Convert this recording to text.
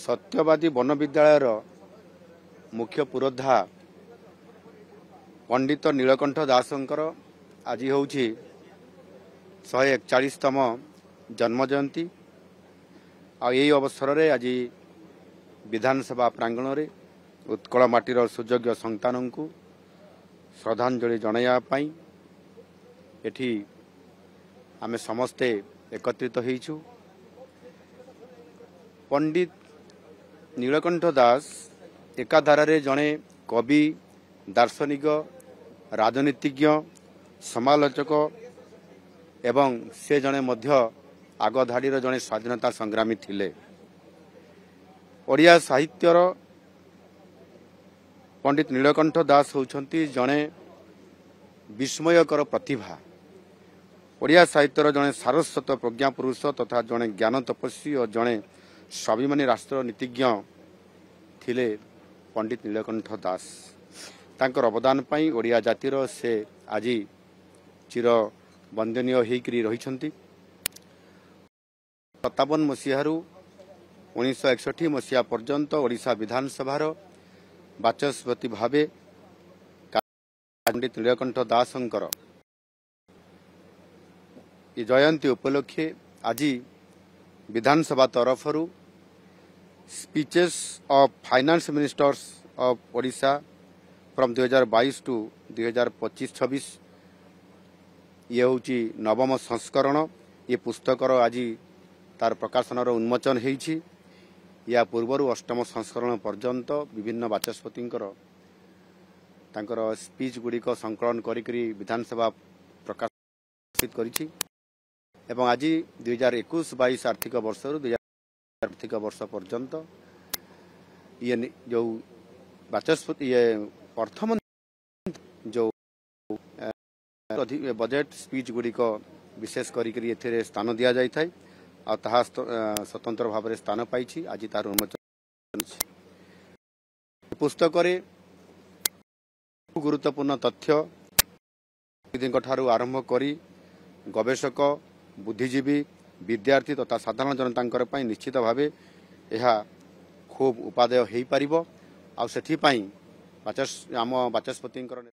सत्यवादी वन विद्यालयर मुख्य पुरोधा पंडित नीलकंठ दासंकर आज हूँ 141तम जन्म जयंती। आई अवसर में आज विधानसभा प्रांगण में उत्कल माटीर सुयोग्य संतान को श्रद्धांजलि जनायापाई एठी आमे समस्ते एकत्रित होइछु। पंडित नीलकंठ दास एकाधारे जड़े कवि, दार्शनिक, राजनीतिज्ञ, समालोचक एवं से जड़े मध्य आगधाड़ीर जड़े स्वाधीनता संग्रामी थिले। ओडिया साहित्यर पंडित नीलकंठ दास होउछंती जड़े विस्मयकर प्रतिभा। ओडिया साहित्यर जड़े सारस्वत प्रज्ञा पुरुष तथा जड़े ज्ञान तपस्वी और जड़े स्वाभिमानी राष्ट्रनीतिज्ञ थिले पंडित नीलकंठ दास। तांकर अवदान पाई ओडिया जातिर से आज चिर वंदनीय होइकरी रहिछंती। 57 मसीहारू 1961 मसीहा पर्यंत ओडिशा विधानसभार बाचस्पति भावे पंडित नीलकंठ दासंकर जयंती उपलक्षे आज विधानसभा तरफरू speeches of finance ministers of Odisha from 2022 to 2025-26 ये हूँ नवम संस्करण। ये पुस्तकर आज तार प्रकाशनर उन्मोचन होइछि। या पूर्वर अष्टम संस्करण पर्यंत विभिन्न बाचस्पति स्पीच गुड़िक संकलन करी विधानसभा प्रकाशित करिछि। एवं आज 2021-22 आर्थिक वर्ष 2000 आर्थिक वर्ष पर्यंत ये जो बाचस्पति ये अर्थमंत्री जो बजेट स्पीच गुड़िक विशेष करी स्थान दि जाए आ ताहा स्वतंत्र भाव में स्थान पाई। आज तार उन्मोचन पुस्तक गुरुत्वपूर्ण तथ्य ठारू आरंभ करी गवेषक, बुद्धिजीवी, विद्यार्थी तथा साधारण जनता निश्चित भाव यह खूब उपादेय हो पारिबो। आ सेथि पई आम बाचस्पति